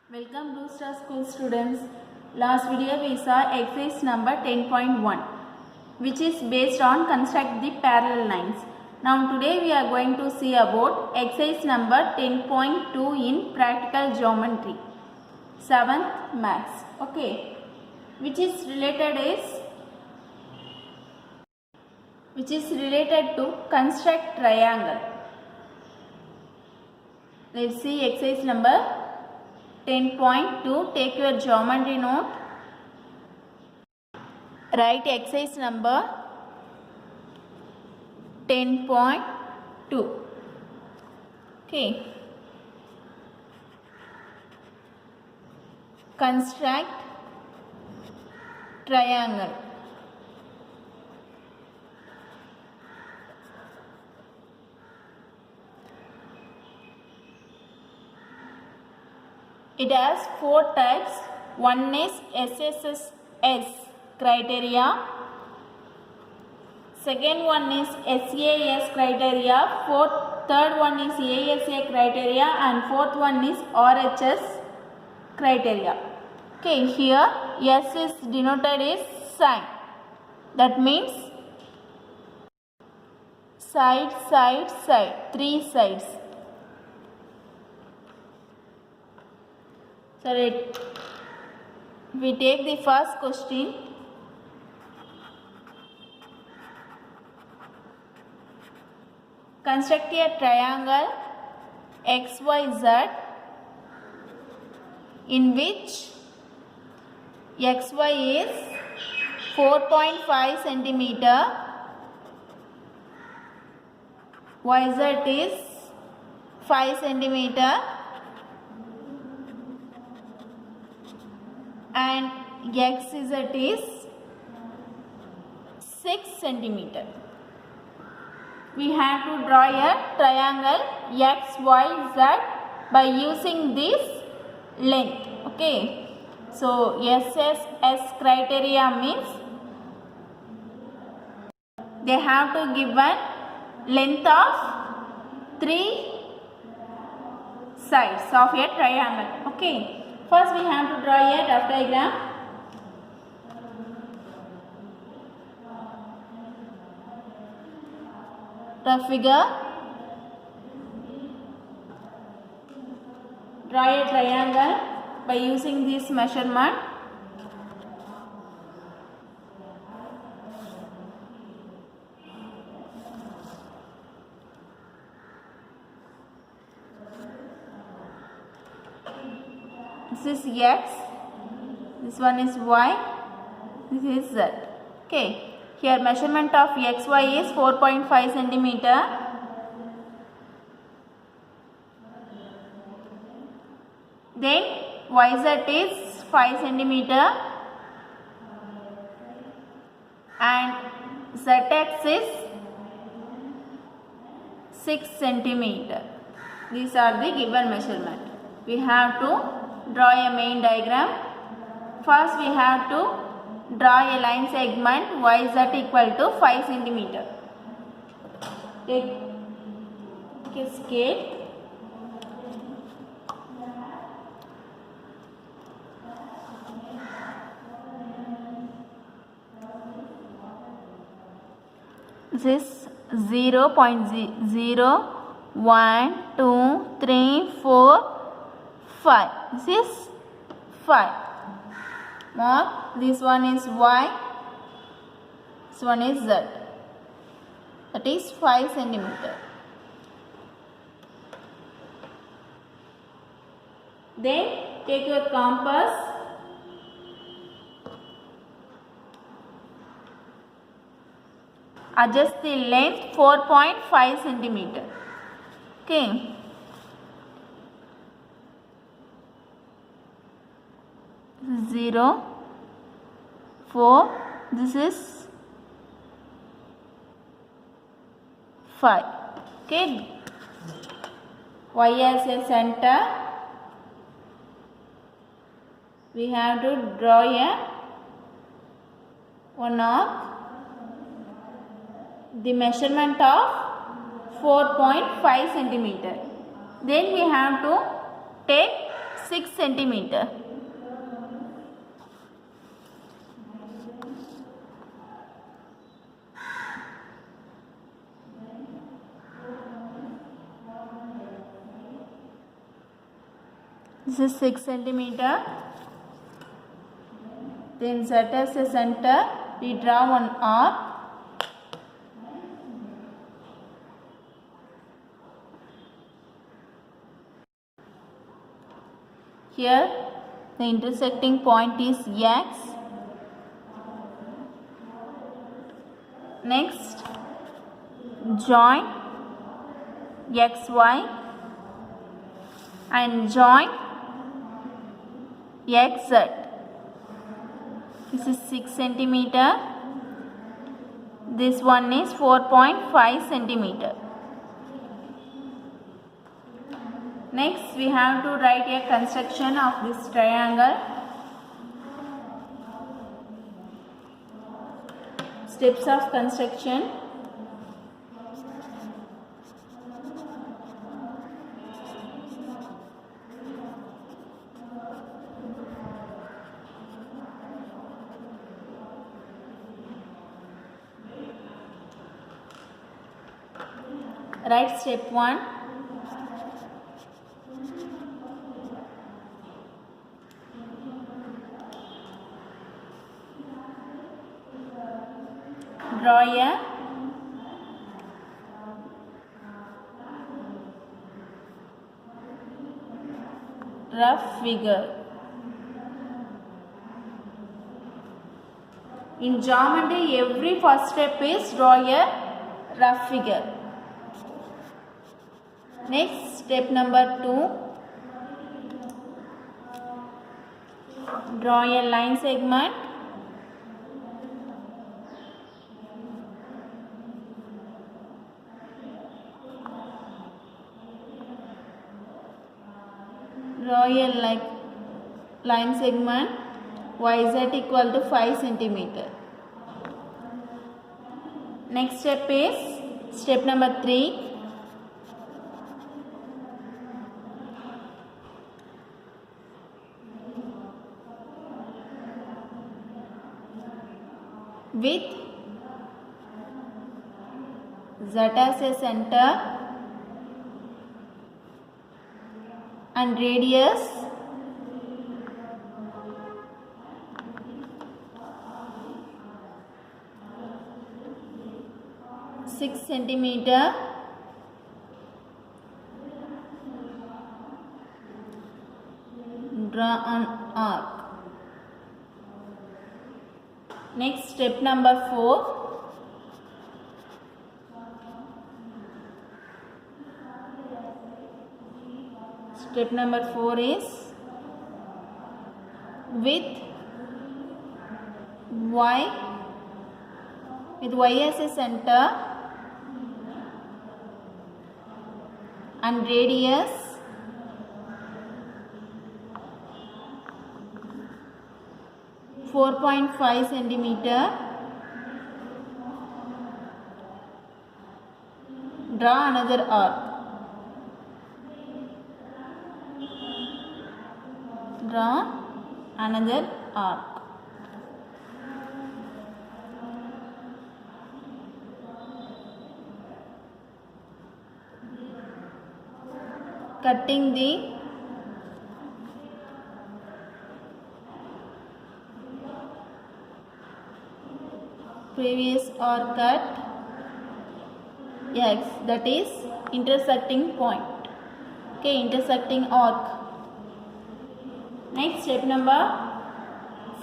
Welcome to Star School students. Last video we saw exercise number 10.1 which is based on construct the parallel lines. Now today we are going to see about exercise number 10.2 in practical geometry 7th maths. Okay, which is related to construct triangle. Let's see exercise number 10.2. Take your geometry note. Write exercise number 10.2. Okay. Construct triangle. It has four types. One is SSS criteria. Second one is SAS criteria. Third one is ASA criteria, and fourth one is RHS criteria. Okay, here S is denoted as sine. That means side, side, side. Three sides. So we take the first question. Construct a triangle XYZ in which XY is 4.5 centimeter, YZ is 5 centimeter, and XZ is 6 centimeter. We have to draw a triangle XYZ by using this length. Okay. So SSS criteria means they have to give a length of 3 sides of a triangle. Okay. First we have to draw a rough diagram. Rough figure. Draw a triangle by using this measurement. This is X, this one is Y, this is Z. Okay, here measurement of XY is 4.5 centimeter. Then YZ is 5 centimeter and ZX is 6 centimeter. These are the given measurement. We have to draw a main diagram. First we have to draw a line segment YZ equal to 5 centimeter. Take a scale. This is 0.0, 1, 2, 3, 4, 5. This is 5. Mark. This one is Y. This one is Z. That is 5 centimeter. Then take your compass. Adjust the length 4.5 centimeter. Okay. This is 0, 4, this is 5. Okay. Y as a center. We have to draw a one of the measurement of 4.5 centimeter. Then we have to take 6 centimeter. This is 6 centimeter. Then Z as a center, we draw one arc. Here the intersecting point is X. Next, join XY and join XZ. This is 6 centimeter. This one is 4.5 centimeter. Next, we have to write a construction of this triangle. Steps of construction. Write step 1. Draw a rough figure. In geometry, every first step is draw a rough figure. Next, step number 2. Draw a line segment. Draw a line segment YZ equal to 5 centimeter. Next step is step number 3. With Z as a center and radius 6 centimeter. Draw an arc. Next, step number 4. Step number 4 is with Y as a center and radius 4.5 centimeter. Draw another arc. Draw another arc. Cutting the previous arc cut X, that is intersecting point. Okay, intersecting arc. Next, step number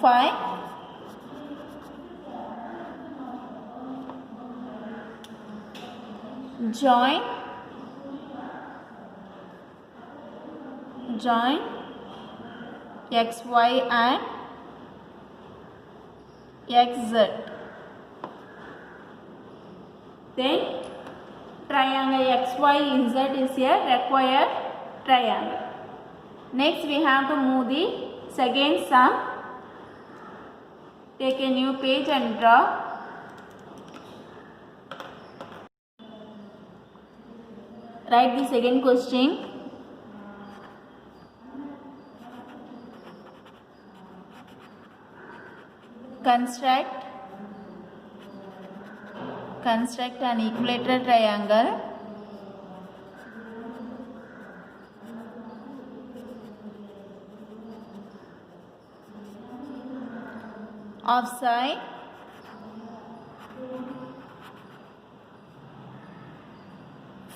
5. Join XY and XZ. Then triangle XYZ is a required triangle. Next, we have to move the second sum. Take a new page and draw. Write the second question. construct an equilateral triangle of side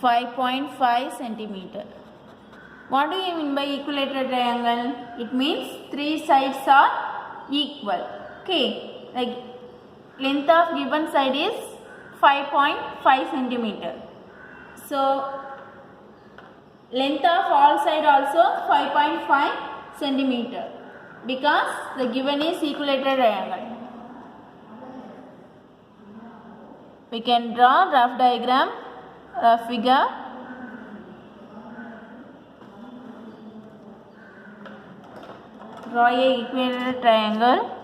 5.5 centimeter. What do you mean by equilateral triangle? It means three sides are equal. Okay, like length of given side is 5.5 centimeter. So length of all side also 5.5 centimeter because the given is equilateral triangle. We can draw rough diagram, rough figure. Draw a equilateral triangle.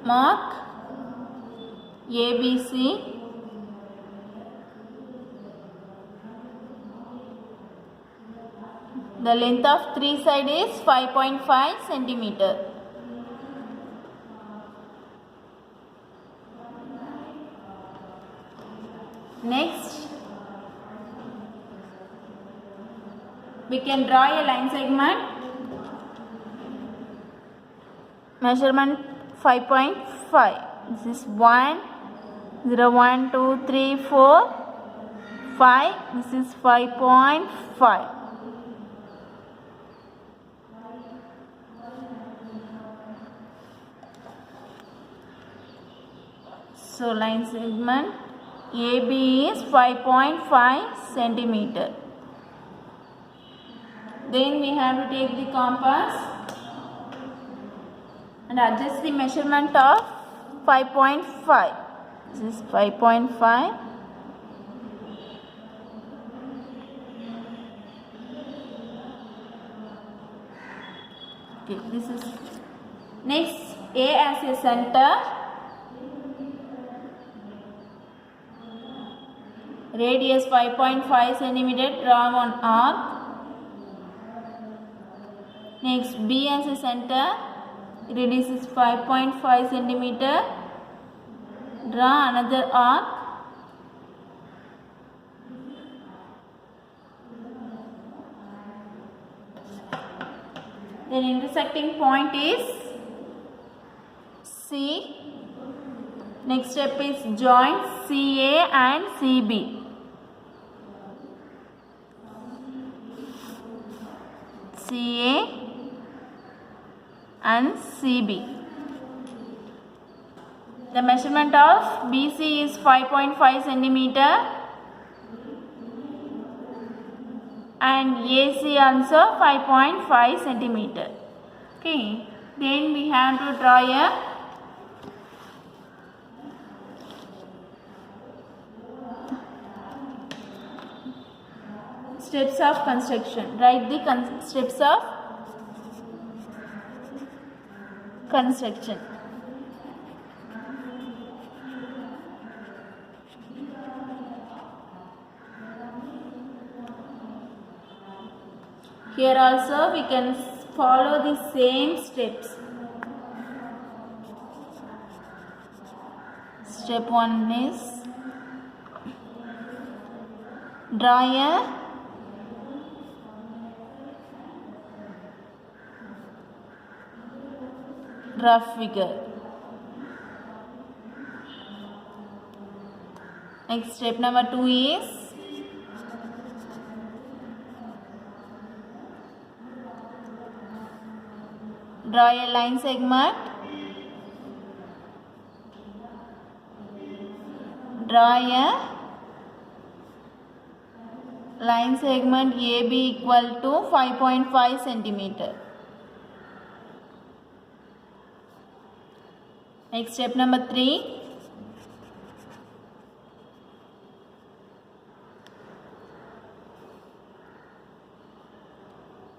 Mark ABC. The length of three sides is 5.5 centimeter. Next, we can draw a line segment. Measurement 5.5. This is 1, 0, 1, 2, 3, 4, 5. This is 5.5. So line segment AB is 5.5 centimeter. Then we have to take the compass and adjust the measurement of 5.5. This is 5.5. Okay, this is next A as a center. Radius 5.5 centimeter, draw on arc. Next B as a center. Radius is 5.5 centimeter. Draw another arc. Then intersecting point is C. Next step is join CA and CB. CA and CB. The measurement of BC is 5.5 centimeter and AC also 5.5 centimeter. Okay, then we have to draw a steps of construction. Write the steps of construction. Here also we can follow the same steps. Step 1 is draw a rough figure. Next step number 2 is draw a line segment. Draw a line segment AB equal to 5.5 centimeter. Next step number 3.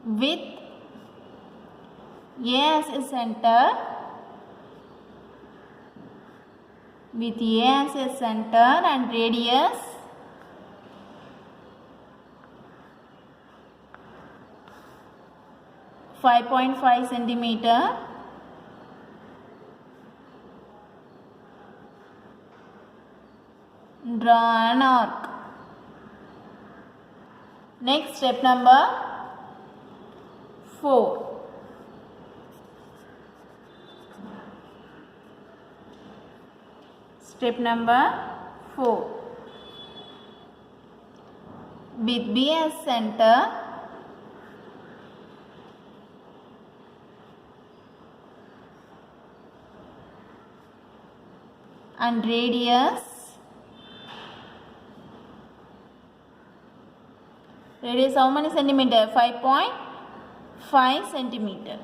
With A as a center, with A as a center and radius 5.5 centimeter. Draw an arc. Next, step number 4. Step number 4. With B as center and radius how many centimeter? 5.5 centimeter.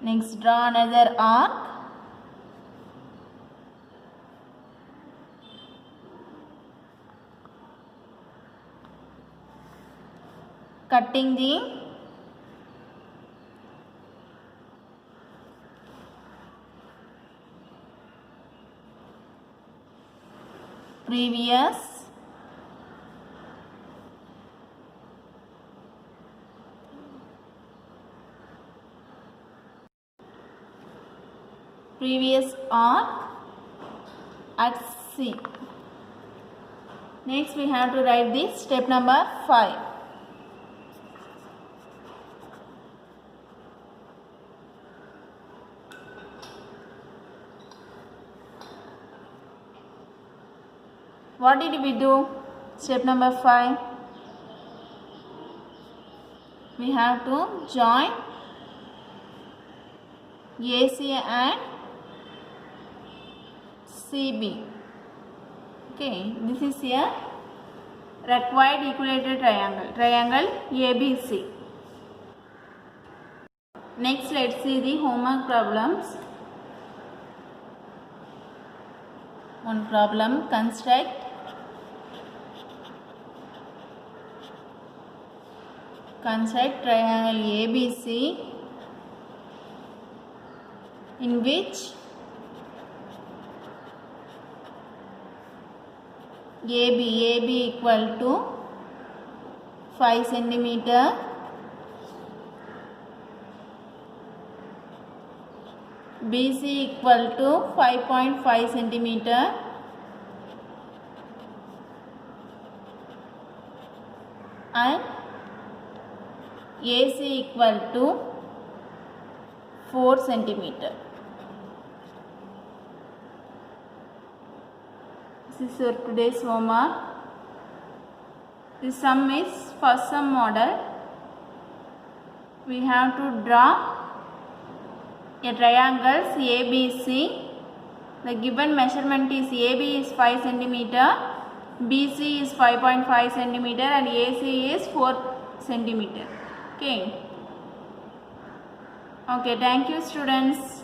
Next, draw another arc. Cutting the previous arc at C. Next, we have to write this step number 5. What did we do? Step number 5. We have to join AC and CB. Okay, this is a required equilateral triangle ABC. Next, let's see the homework problems. One problem, construct triangle ABC in which AB equal to 5 centimeter, BC equal to 5.5 centimeter, and AC equal to 4 centimeter. This is your today's homework. This sum is first sum model. We have to draw a triangle ABC. The given measurement is AB is 5 centimeter, BC is 5.5 centimeter, and AC is 4 centimeter. Okay. Thank you, students.